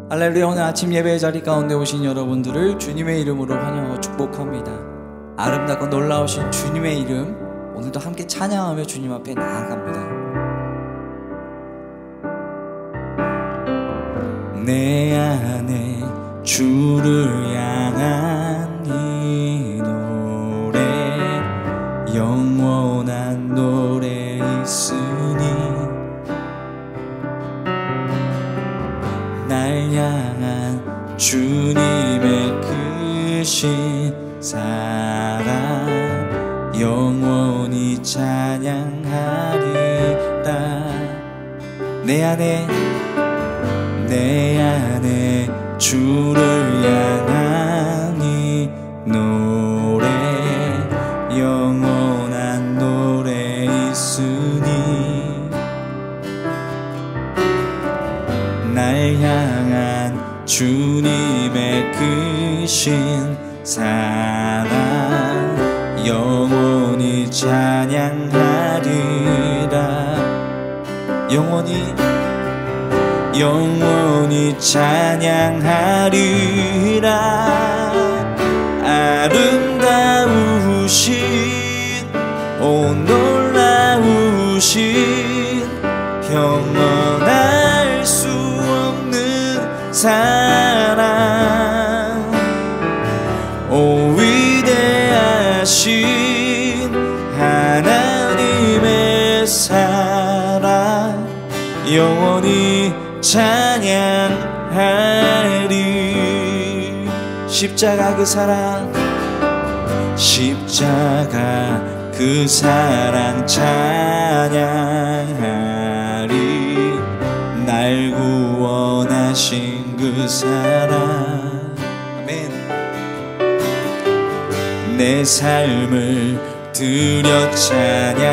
할렐루야. 오늘 아침 예배의 자리 가운데 오신 여러분들을 주님의 이름으로 환영하고 축복합니다. 아름답고 놀라우신 주님의 이름, 오늘도 함께 찬양하며 주님 앞에 나아갑니다. 내 안에 주를 향한 이 노래, 영원한 노래 있으니 날 향한 주님의 크신 사랑 영원히 찬양하리라. 내 안에 주를 향한 이 노래, 영원한 노래 있으니 날 향한 주님의 크신 사랑 영원히 찬양하리라. 영원히 찬양하리라. 아름다우신 오 놀라우신 형언할 수 없는 사랑, 오 위대하신 하나님의 사랑 영원히 찬양하리. 십자가 그 사랑 찬양하리. 날 구원하신 그 사랑. 아멘. 내 삶을 드려 찬양하리라.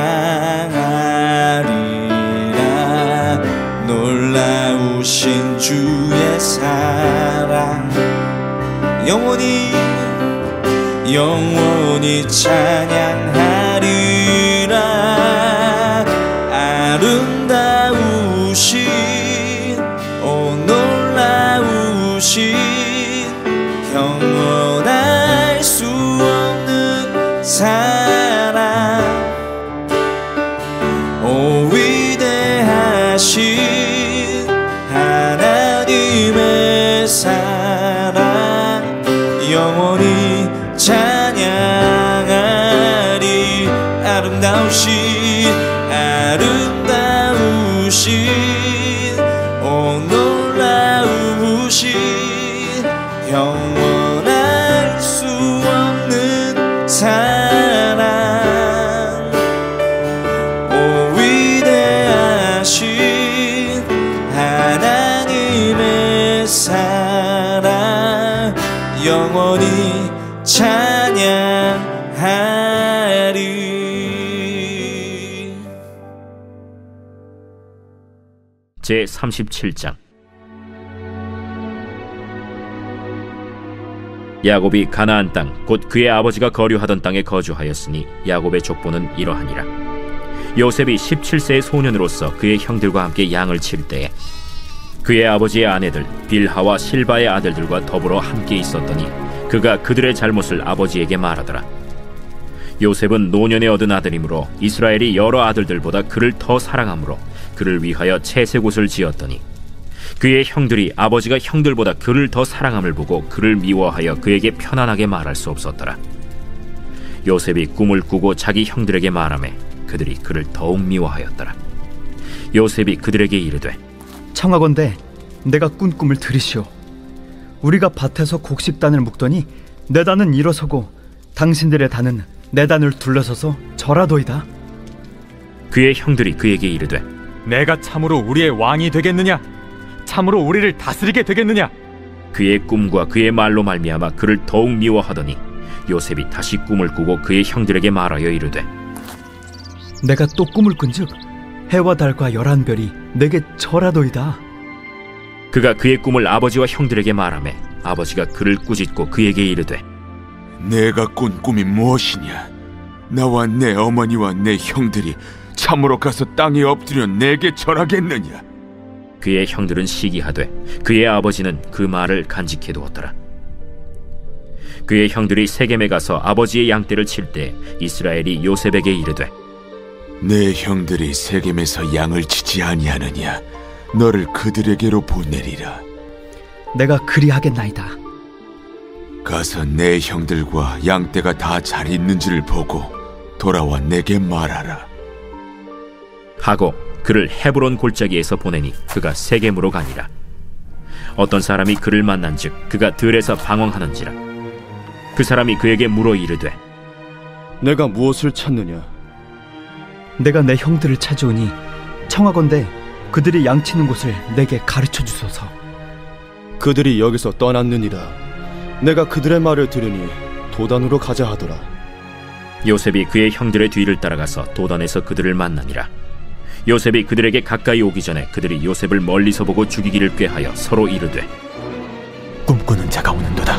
놀라우신 주의 사랑 영원히 찬양하리라. 아름다우신 오 놀라우신 형언할 수 없는 사랑, 오 위대하신 하나님의 사랑 영원히 찬양하리. 아름다우신 오 놀라우신 영원할 수 없는 사랑, 오 위대하신 하나님의 사랑 영원히 찬양하리. 제37장. 야곱이 가나안 땅 곧 그의 아버지가 거류하던 땅에 거주하였으니 야곱의 족보는 이러하니라. 요셉이 17세의 소년으로서 그의 형들과 함께 양을 칠 때에 그의 아버지의 아내들 빌하와 실바의 아들들과 더불어 함께 있었더니 그가 그들의 잘못을 아버지에게 말하더라. 요셉은 노년에 얻은 아들이므로 이스라엘이 여러 아들들보다 그를 더 사랑하므로 그를 위하여 채색 옷을 지었더니 그의 형들이 아버지가 형들보다 그를 더 사랑함을 보고 그를 미워하여 그에게 편안하게 말할 수 없었더라. 요셉이 꿈을 꾸고 자기 형들에게 말하매 그들이 그를 더욱 미워하였더라. 요셉이 그들에게 이르되 청하건대 내가 꾼 꿈을 들으시오. 우리가 밭에서 곡식단을 묶더니 내 단은 일어서고 당신들의 단은 내 단을 둘러서서 절하도이다. 그의 형들이 그에게 이르되 내가 참으로 우리의 왕이 되겠느냐? 참으로 우리를 다스리게 되겠느냐? 그의 꿈과 그의 말로 말미암아 그를 더욱 미워하더니 요셉이 다시 꿈을 꾸고 그의 형들에게 말하여 이르되 내가 또 꿈을 꾼즉 해와 달과 11별이 내게 절하도이다. 그가 그의 꿈을 아버지와 형들에게 말하매 아버지가 그를 꾸짖고 그에게 이르되 내가 꾼 꿈이 무엇이냐? 나와 내 어머니와 내 형들이 참으로 가서 땅에 엎드려 내게 절하겠느냐? 그의 형들은 시기하되 그의 아버지는 그 말을 간직해 두었더라. 그의 형들이 세겜에 가서 아버지의 양떼를 칠 때 이스라엘이 요셉에게 이르되 내 형들이 세겜에서 양을 치지 아니하느냐? 너를 그들에게로 보내리라. 내가 그리하겠나이다. 가서 내 형들과 양떼가 다 잘 있는지를 보고 돌아와 내게 말하라. 하고 그를 헤브론 골짜기에서 보내니 그가 세겜으로 가니라. 어떤 사람이 그를 만난즉 그가 들에서 방황하는지라. 그 사람이 그에게 물어 이르되 내가 무엇을 찾느냐? 내가 내 형들을 찾아오니 청하건대 그들이 양치는 곳을 내게 가르쳐 주소서. 그들이 여기서 떠났느니라. 내가 그들의 말을 들으니 도단으로 가자 하더라. 요셉이 그의 형들의 뒤를 따라가서 도단에서 그들을 만나니라. 요셉이 그들에게 가까이 오기 전에 그들이 요셉을 멀리서 보고 죽이기를 꾀하여 서로 이르되 꿈꾸는 자가 오는도다.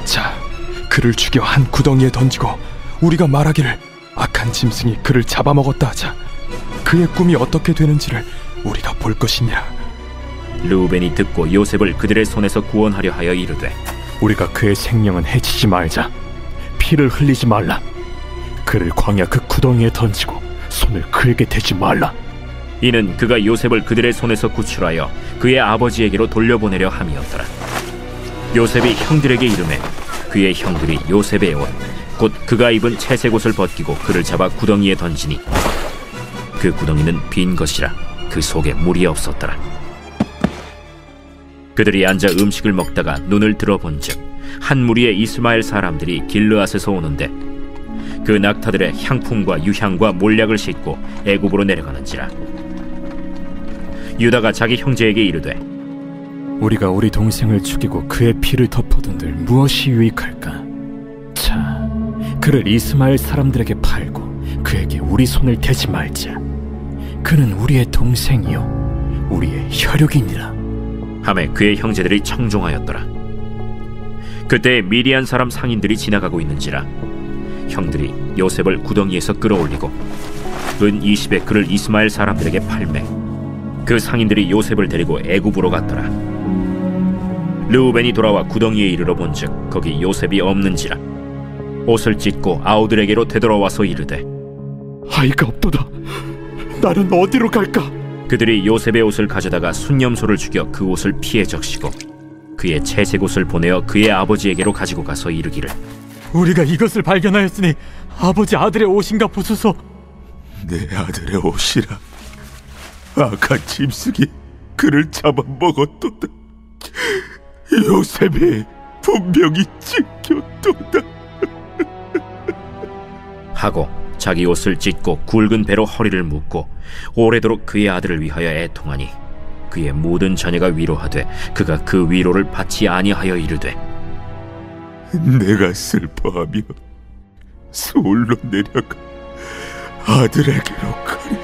자, 그를 죽여 한 구덩이에 던지고 우리가 말하기를 악한 짐승이 그를 잡아먹었다 하자. 그의 꿈이 어떻게 되는지를 우리가 볼 것이니라. 르우벤이 듣고 요셉을 그들의 손에서 구원하려 하여 이르되 우리가 그의 생명은 해치지 말자. 피를 흘리지 말라. 그를 광야 그 구덩이에 던지고 손을 그에게 대지 말라. 이는 그가 요셉을 그들의 손에서 구출하여 그의 아버지에게로 돌려보내려 함이었더라. 요셉이 형들에게 이르매 그의 형들이 요셉의 옷 곧 그가 입은 채색 옷을 벗기고 그를 잡아 구덩이에 던지니 그 구덩이는 빈 것이라 그 속에 물이 없었더라. 그들이 앉아 음식을 먹다가 눈을 들어본즉 한 무리의 이스마엘 사람들이 길르앗에서 오는데 그 낙타들의 향품과 유향과 몰약을 싣고 애굽으로 내려가는지라. 유다가 자기 형제에게 이르되 우리가 우리 동생을 죽이고 그의 피를 덮어둔들 무엇이 유익할까? 자, 그를 이스마엘 사람들에게 팔고 그에게 우리 손을 대지 말자. 그는 우리의 동생이요 우리의 혈육이니라. 하매 그의 형제들이 청종하였더라. 그때 미디안 사람 상인들이 지나가고 있는지라 형들이 요셉을 구덩이에서 끌어올리고 은 20에 그를 이스마엘 사람들에게 팔매 그 상인들이 요셉을 데리고 애굽으로 갔더라. 르우벤이 돌아와 구덩이에 이르러 본즉 거기 요셉이 없는지라 옷을 찢고 아우들에게로 되돌아와서 이르되 아이가 없도다. 나는 어디로 갈까? 그들이 요셉의 옷을 가져다가 순념소를 죽여 그 옷을 피에 적시고 그의 채색 옷을 보내어 그의 아버지에게로 가지고 가서 이르기를 우리가 이것을 발견하였으니 아버지 아들의 옷인가 보소서. 내 아들의 옷이라. 악한 짐승이 그를 잡아먹었도다. 요셉이 분명히 찢겼도다. 하고 자기 옷을 찢고 굵은 배로 허리를 묶고 오래도록 그의 아들을 위하여 애통하니 그의 모든 자녀가 위로하되 그가 그 위로를 받지 아니하여 이르되 내가 슬퍼하며 서울로 내려가 아들에게로 가리라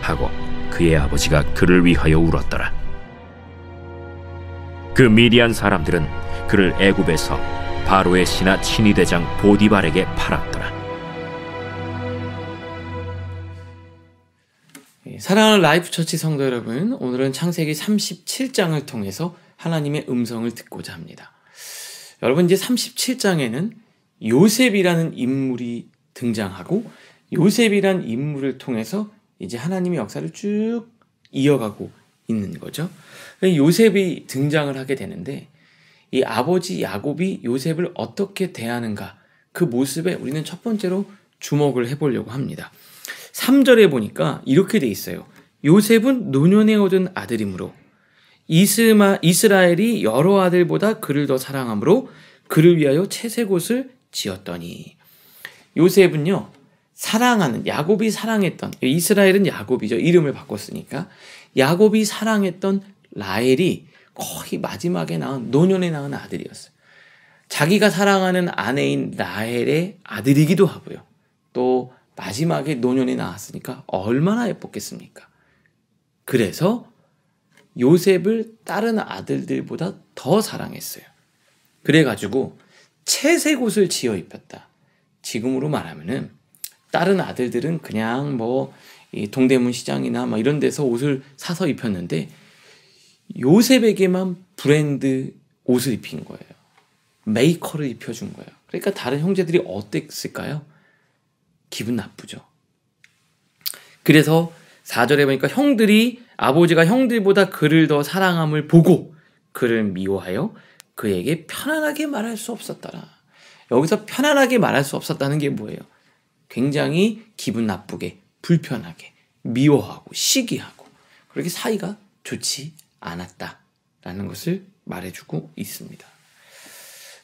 하고 그의 아버지가 그를 위하여 울었더라. 그 미디안 사람들은 그를 애굽에서 바로의 신하 친위대장 보디발에게 팔았더라. 사랑하는 라이프 처치 성도 여러분, 오늘은 창세기 37장을 통해서 하나님의 음성을 듣고자 합니다. 여러분, 이제 37장에는 요셉이라는 인물이 등장하고 요셉이라는 인물을 통해서 이제 하나님의 역사를 쭉 이어가고 있는 거죠. 요셉이 등장을 하게 되는데 이 아버지 야곱이 요셉을 어떻게 대하는가, 그 모습에 우리는 첫 번째로 주목을 해보려고 합니다. 3절에 보니까 이렇게 돼 있어요. 요셉은 노년에 얻은 아들이므로 이스라엘이 여러 아들보다 그를 더 사랑하므로 그를 위하여 채색옷을 지었더니, 요셉은요, 사랑하는, 야곱이 사랑했던, 이스라엘은 야곱이죠. 이름을 바꿨으니까. 야곱이 사랑했던 라헬이 거의 마지막에 낳은, 노년에 낳은 아들이었어요. 자기가 사랑하는 아내인 라헬의 아들이기도 하고요. 또 마지막에 노년에 낳았으니까 얼마나 예뻤겠습니까? 그래서 요셉을 다른 아들들보다 더 사랑했어요. 그래가지고 채색옷을 지어 입혔다. 지금으로 말하면은 다른 아들들은 그냥 이 동대문 시장이나 막 이런 데서 옷을 사서 입혔는데 요셉에게만 브랜드 옷을 입힌 거예요. 메이커를 입혀준 거예요. 그러니까 다른 형제들이 어땠을까요? 기분 나쁘죠. 그래서 4절에 보니까 형들이 아버지가 형들보다 그를 더 사랑함을 보고 그를 미워하여 그에게 편안하게 말할 수 없었더라. 여기서 편안하게 말할 수 없었다는 게 뭐예요? 굉장히 기분 나쁘게, 불편하게, 미워하고 시기하고 그렇게 사이가 좋지 않았다라는 것을 말해주고 있습니다.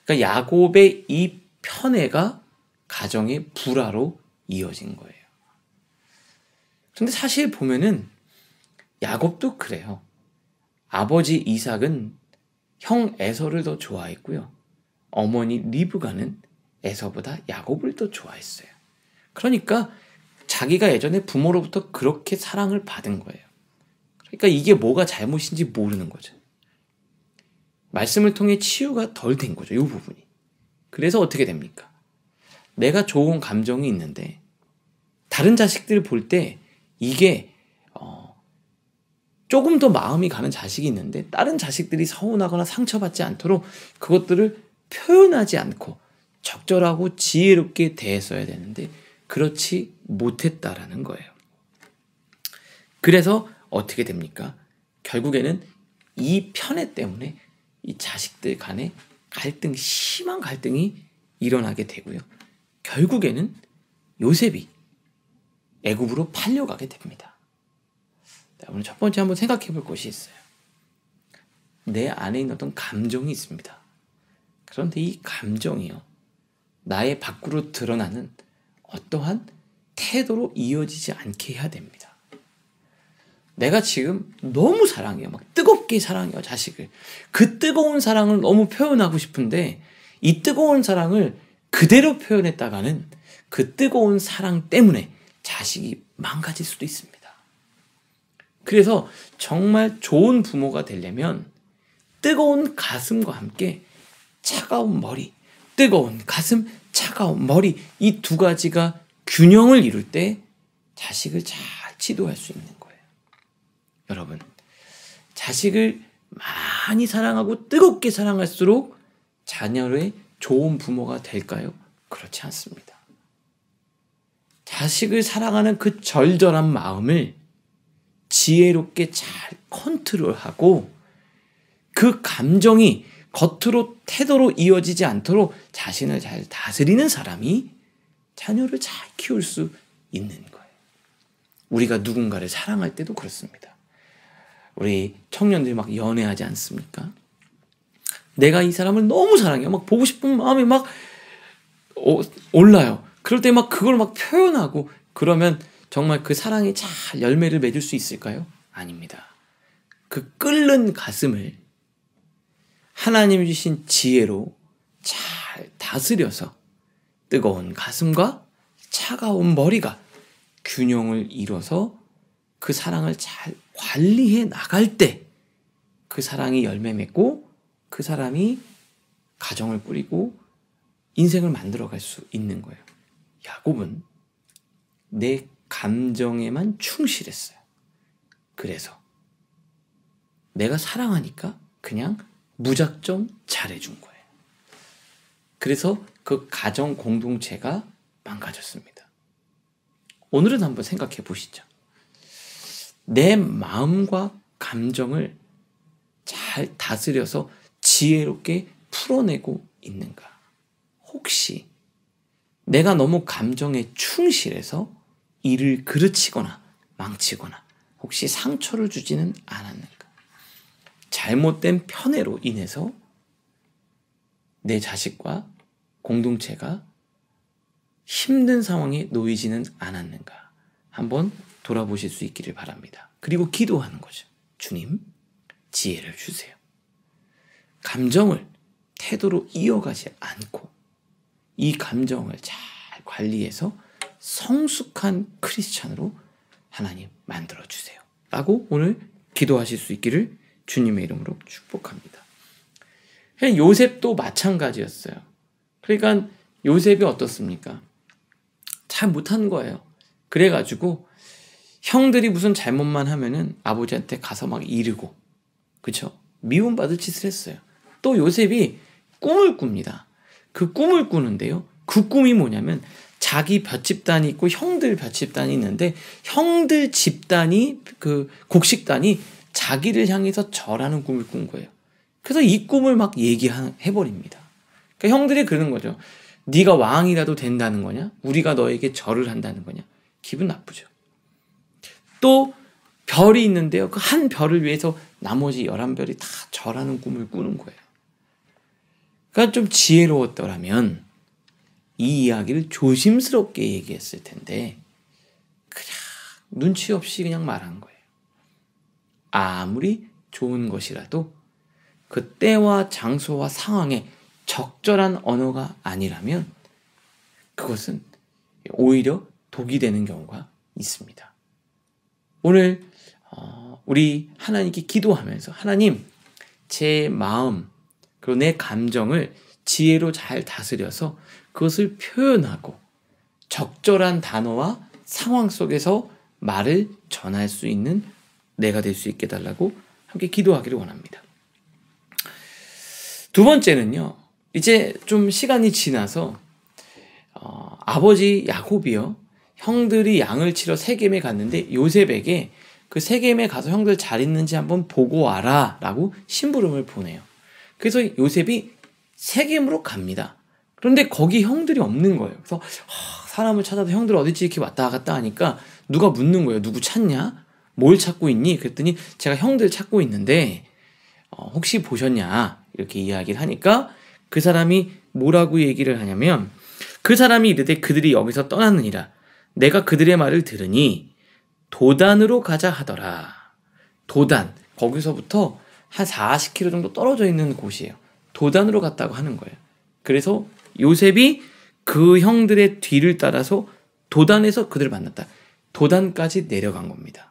그러니까 야곱의 이 편애가 가정의 불화로 이어진 거예요. 그런데 사실 보면은 야곱도 그래요. 아버지 이삭은 형 에서를 더 좋아했고요. 어머니 리브가는 에서보다 야곱을 더 좋아했어요. 그러니까 자기가 예전에 부모로부터 그렇게 사랑을 받은 거예요. 그러니까 이게 뭐가 잘못인지 모르는 거죠. 말씀을 통해 치유가 덜 된 거죠. 이 부분이. 그래서 어떻게 됩니까? 내가 좋은 감정이 있는데 다른 자식들을 볼 때 이게 조금 더 마음이 가는 자식이 있는데 다른 자식들이 서운하거나 상처받지 않도록 그것들을 표현하지 않고 적절하고 지혜롭게 대했어야 되는데 그렇지 못했다라는 거예요. 그래서 어떻게 됩니까? 결국에는 이 편애 때문에 이 자식들 간에 갈등, 심한 갈등이 일어나게 되고요. 결국에는 요셉이 애굽으로 팔려가게 됩니다. 오늘 첫 번째 한번 생각해 볼 것이 있어요. 내 안에 있는 어떤 감정이 있습니다. 그런데 이 감정이요, 나의 밖으로 드러나는 어떠한 태도로 이어지지 않게 해야 됩니다. 내가 지금 너무 사랑해요. 막 뜨겁게 사랑해요, 자식을. 그 뜨거운 사랑을 너무 표현하고 싶은데 이 뜨거운 사랑을 그대로 표현했다가는 그 뜨거운 사랑 때문에 자식이 망가질 수도 있습니다. 그래서 정말 좋은 부모가 되려면 뜨거운 가슴과 함께 차가운 머리, 뜨거운 가슴, 차가운 머리, 이 두 가지가 균형을 이룰 때 자식을 잘 지도할 수 있는 거예요. 여러분, 자식을 많이 사랑하고 뜨겁게 사랑할수록 자녀의 좋은 부모가 될까요? 그렇지 않습니다. 자식을 사랑하는 그 절절한 마음을 지혜롭게 잘 컨트롤하고 그 감정이 겉으로 태도로 이어지지 않도록 자신을 잘 다스리는 사람이 자녀를 잘 키울 수 있는 거예요. 우리가 누군가를 사랑할 때도 그렇습니다. 우리 청년들이 막 연애하지 않습니까? 내가 이 사람을 너무 사랑해요. 막 보고 싶은 마음이 막 올라요. 그럴 때 막 그걸 막 표현하고 그러면 정말 그 사랑이 잘 열매를 맺을 수 있을까요? 아닙니다. 그 끓는 가슴을 하나님이 주신 지혜로 잘 다스려서 뜨거운 가슴과 차가운 머리가 균형을 이뤄서 그 사랑을 잘 관리해 나갈 때 그 사랑이 열매 맺고 그 사람이 가정을 꾸리고 인생을 만들어갈 수 있는 거예요. 야곱은 내 감정에만 충실했어요. 그래서 내가 사랑하니까 그냥 무작정 잘해준 거예요. 그래서 그 가정 공동체가 망가졌습니다. 오늘은 한번 생각해 보시죠. 내 마음과 감정을 잘 다스려서 지혜롭게 풀어내고 있는가? 혹시 내가 너무 감정에 충실해서 일을 그르치거나 망치거나 혹시 상처를 주지는 않았는가? 잘못된 편애로 인해서 내 자식과 공동체가 힘든 상황에 놓이지는 않았는가? 한번 돌아보실 수 있기를 바랍니다. 그리고 기도하는 거죠. 주님, 지혜를 주세요. 감정을 태도로 이어가지 않고 이 감정을 잘 관리해서 성숙한 크리스찬으로 하나님 만들어주세요. 라고 오늘 기도하실 수 있기를 주님의 이름으로 축복합니다. 요셉도 마찬가지였어요. 그러니까 요셉이 어떻습니까? 잘 못한 거예요. 그래가지고 형들이 무슨 잘못만 하면은 아버지한테 가서 막 이르고, 그쵸? 미움받을 짓을 했어요. 또 요셉이 꿈을 꿉니다. 그 꿈을 꾸는데요. 그 꿈이 뭐냐면 자기 볏집단이 있고 형들 볏집단이 있는데 형들 집단이 그 곡식단이 자기를 향해서 절하는 꿈을 꾼 거예요. 그래서 이 꿈을 막 얘기해버립니다. 그러니까 형들이 그러는 거죠. 네가 왕이라도 된다는 거냐? 우리가 너에게 절을 한다는 거냐? 기분 나쁘죠. 또 별이 있는데요. 그 한 별을 위해서 나머지 11별이 다 절하는 꿈을 꾸는 거예요. 그러니까 좀 지혜로웠더라면 이 이야기를 조심스럽게 얘기했을 텐데 그냥 눈치 없이 그냥 말한 거예요. 아무리 좋은 것이라도 그 때와 장소와 상황에 적절한 언어가 아니라면 그것은 오히려 독이 되는 경우가 있습니다. 오늘 우리 하나님께 기도하면서 하나님, 제 마음 그리고 내 감정을 지혜로 잘 다스려서 그것을 표현하고 적절한 단어와 상황 속에서 말을 전할 수 있는 내가 될 수 있게 해달라고 함께 기도하기를 원합니다. 두 번째는요. 이제 좀 시간이 지나서 아버지 야곱이요. 형들이 양을 치러 세겜에 갔는데 요셉에게 그 세겜에 가서 형들 잘 있는지 한번 보고 와라 라고 심부름을 보내요. 그래서 요셉이 세겜으로 갑니다. 그런데 거기 형들이 없는 거예요. 그래서 사람을 찾아도 형들 어디지 이렇게 왔다 갔다 하니까 누가 묻는 거예요. 누구 찾냐? 뭘 찾고 있니? 그랬더니 제가 형들 찾고 있는데 혹시 보셨냐? 이렇게 이야기를 하니까 그 사람이 뭐라고 얘기를 하냐면 그 사람이 이르되 그들이 여기서 떠났느니라. 내가 그들의 말을 들으니 도단으로 가자 하더라. 도단, 거기서부터 한 40km 정도 떨어져 있는 곳이에요. 도단으로 갔다고 하는 거예요. 그래서 요셉이 그 형들의 뒤를 따라서 도단에서 그들을 만났다. 도단까지 내려간 겁니다.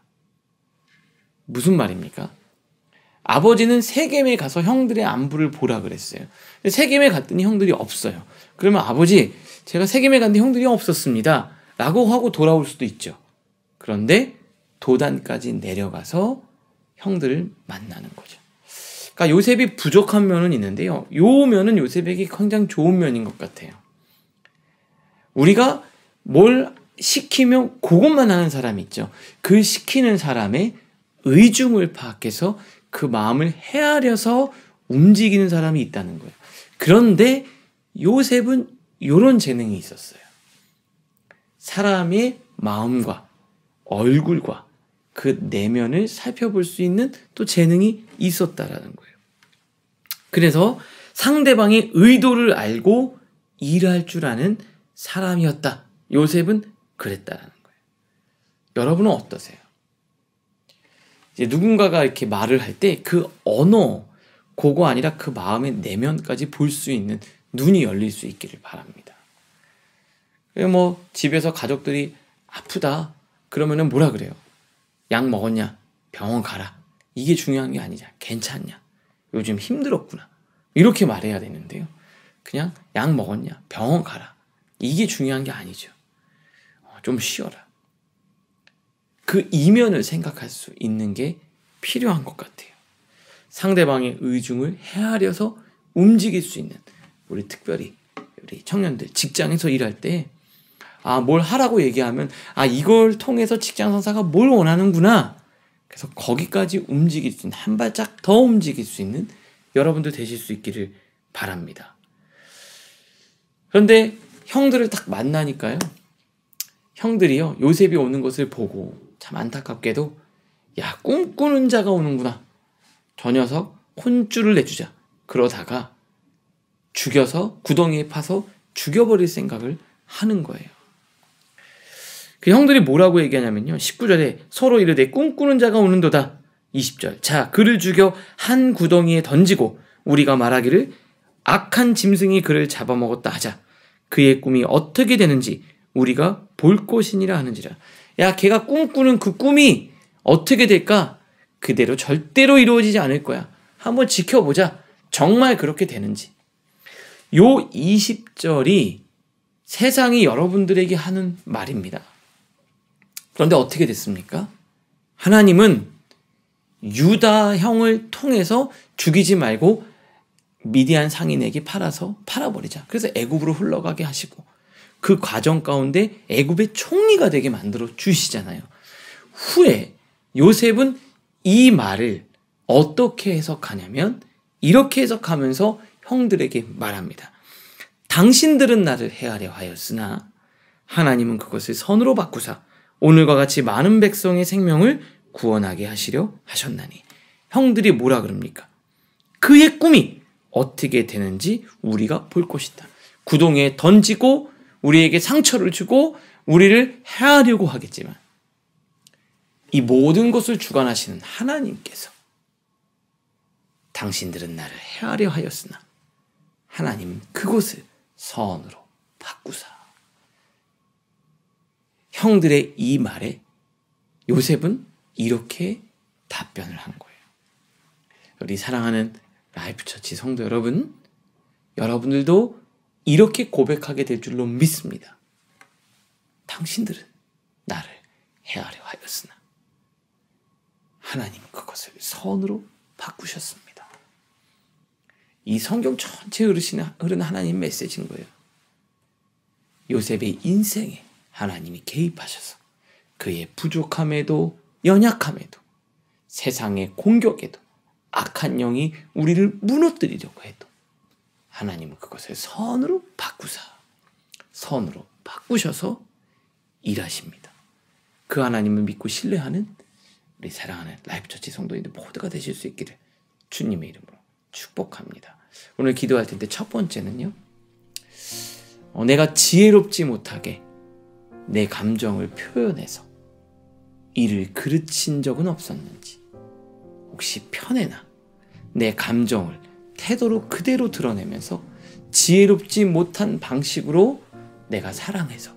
무슨 말입니까? 아버지는 세겜에 가서 형들의 안부를 보라 그랬어요. 세겜에 갔더니 형들이 없어요. 그러면 아버지, 제가 세겜에 갔는데 형들이 없었습니다. 라고 하고 돌아올 수도 있죠. 그런데 도단까지 내려가서 형들을 만나는 거죠. 그러니까 요셉이 부족한 면은 있는데요. 요 면은 요셉에게 굉장히 좋은 면인 것 같아요. 우리가 뭘 시키면 그것만 하는 사람이 있죠. 그 시키는 사람의 의중을 파악해서 그 마음을 헤아려서 움직이는 사람이 있다는 거예요. 그런데 요셉은 이런 재능이 있었어요. 사람의 마음과 얼굴과 그 내면을 살펴볼 수 있는 또 재능이 있었다라는 거예요. 그래서 상대방의 의도를 알고 일할 줄 아는 사람이었다. 요셉은 그랬다라는 거예요. 여러분은 어떠세요? 이제 누군가가 이렇게 말을 할 때 그 언어, 그거 아니라 그 마음의 내면까지 볼 수 있는 눈이 열릴 수 있기를 바랍니다. 뭐 집에서 가족들이 아프다 그러면은 뭐라 그래요? 약 먹었냐? 병원 가라. 이게 중요한 게 아니잖아. 괜찮냐? 요즘 힘들었구나. 이렇게 말해야 되는데요. 그냥 약 먹었냐? 병원 가라. 이게 중요한 게 아니죠. 좀 쉬어라. 그 이면을 생각할 수 있는 게 필요한 것 같아요. 상대방의 의중을 헤아려서 움직일 수 있는, 우리 특별히 우리 청년들 직장에서 일할 때 뭘 하라고 얘기하면 이걸 통해서 직장 상사가 뭘 원하는구나. 그래서 거기까지 움직일 수 있는, 한 발짝 더 움직일 수 있는 여러분들 되실 수 있기를 바랍니다. 그런데 형들을 딱 만나니까요. 형들이요. 요셉이 오는 것을 보고 참 안타깝게도 꿈꾸는 자가 오는구나. 저 녀석 혼쭐을 내주자. 그러다가 죽여서 구덩이에 파서 죽여버릴 생각을 하는 거예요. 그 형들이 뭐라고 얘기하냐면요. 19절에 서로 이르되 꿈꾸는 자가 오는도다. 20절 자 그를 죽여 한 구덩이에 던지고 우리가 말하기를 악한 짐승이 그를 잡아먹었다 하자. 그의 꿈이 어떻게 되는지 우리가 볼 것이니라 하는지라. 야, 걔가 꿈꾸는 그 꿈이 어떻게 될까? 그대로 절대로 이루어지지 않을 거야. 한번 지켜보자. 정말 그렇게 되는지. 요 20절이 세상이 여러분들에게 하는 말입니다. 그런데 어떻게 됐습니까? 하나님은 유다 형을 통해서 죽이지 말고 미디안 상인에게 팔아버리자. 그래서 애굽으로 흘러가게 하시고 그 과정 가운데 애굽의 총리가 되게 만들어 주시잖아요. 후에 요셉은 이 말을 어떻게 해석하냐면 이렇게 해석하면서 형들에게 말합니다. 당신들은 나를 해하려 하였으나 하나님은 그것을 선으로 바꾸사 오늘과 같이 많은 백성의 생명을 구원하게 하시려 하셨나니. 형들이 뭐라 그럽니까? 그의 꿈이 어떻게 되는지 우리가 볼 것이다. 구덩이에 던지고 우리에게 상처를 주고 우리를 해하려고 하겠지만 이 모든 것을 주관하시는 하나님께서 당신들은 나를 해하려 하였으나 하나님은 그것을 선으로 바꾸사. 형들의 이 말에 요셉은 이렇게 답변을 한 거예요. 우리 사랑하는 라이프처치 성도 여러분, 여러분들도 이렇게 고백하게 될 줄로 믿습니다. 당신들은 나를 해하려 하였으나 하나님은 그것을 선으로 바꾸셨습니다. 이 성경 전체에 흐르는 하나님 메시지인 거예요. 요셉의 인생에 하나님이 개입하셔서 그의 부족함에도 연약함에도 세상의 공격에도 악한 영이 우리를 무너뜨리려고 해도 하나님은 그것을 선으로 바꾸셔서 일하십니다. 그 하나님을 믿고 신뢰하는 우리 사랑하는 라이프처치 성도님들 모두가 되실 수 있기를 주님의 이름으로 축복합니다. 오늘 기도할 텐데 첫 번째는요, 내가 지혜롭지 못하게 내 감정을 표현해서 이를 그르친 적은 없었는지, 혹시 편애나 내 감정을 태도로 그대로 드러내면서 지혜롭지 못한 방식으로 내가 사랑해서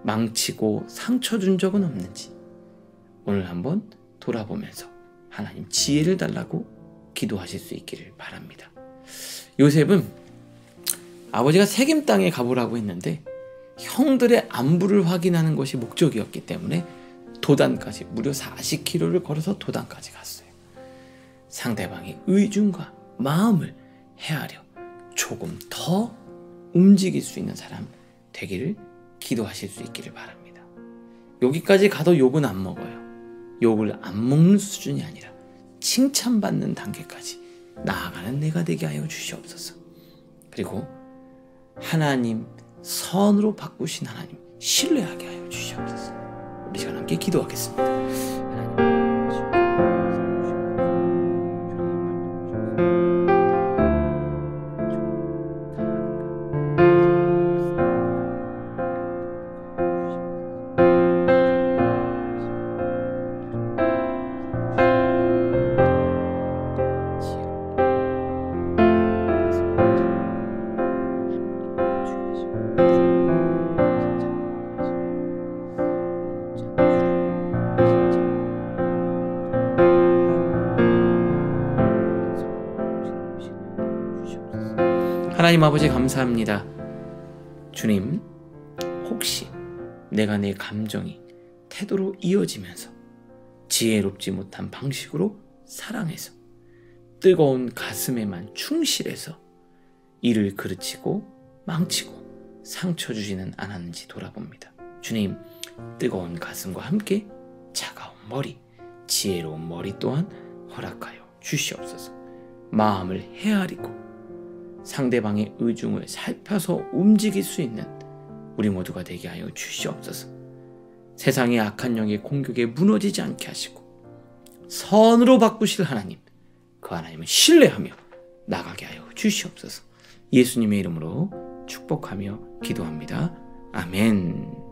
망치고 상처 준 적은 없는지 오늘 한번 돌아보면서 하나님 지혜를 달라고 기도하실 수 있기를 바랍니다. 요셉은 아버지가 세겜 땅에 가보라고 했는데 형들의 안부를 확인하는 것이 목적이었기 때문에 도단까지 무려 40km를 걸어서 도단까지 갔어요. 상대방의 의중과 마음을 헤아려 조금 더 움직일 수 있는 사람 되기를 기도하실 수 있기를 바랍니다. 여기까지 가도 욕은 안 먹어요. 욕을 안 먹는 수준이 아니라 칭찬받는 단계까지 나아가는 내가 되게 하여 주시옵소서. 그리고 하나님 선으로 바꾸신 하나님 신뢰하게 하여 주시옵소서. 우리 시간 함께 기도하겠습니다. 하나님 아버지 감사합니다. 주님, 혹시 내가 내 감정이 태도로 이어지면서 지혜롭지 못한 방식으로 사랑해서 뜨거운 가슴에만 충실해서 이를 그르치고 망치고 상처 주지는 않았는지 돌아봅니다. 주님, 뜨거운 가슴과 함께 차가운 머리, 지혜로운 머리 또한 허락하여 주시옵소서. 마음을 헤아리고 상대방의 의중을 살펴서 움직일 수 있는 우리 모두가 되게 하여 주시옵소서. 세상의 악한 영의 공격에 무너지지 않게 하시고 선으로 바꾸실 하나님, 그 하나님을 신뢰하며 나가게 하여 주시옵소서. 예수님의 이름으로 축복하며 기도합니다. 아멘.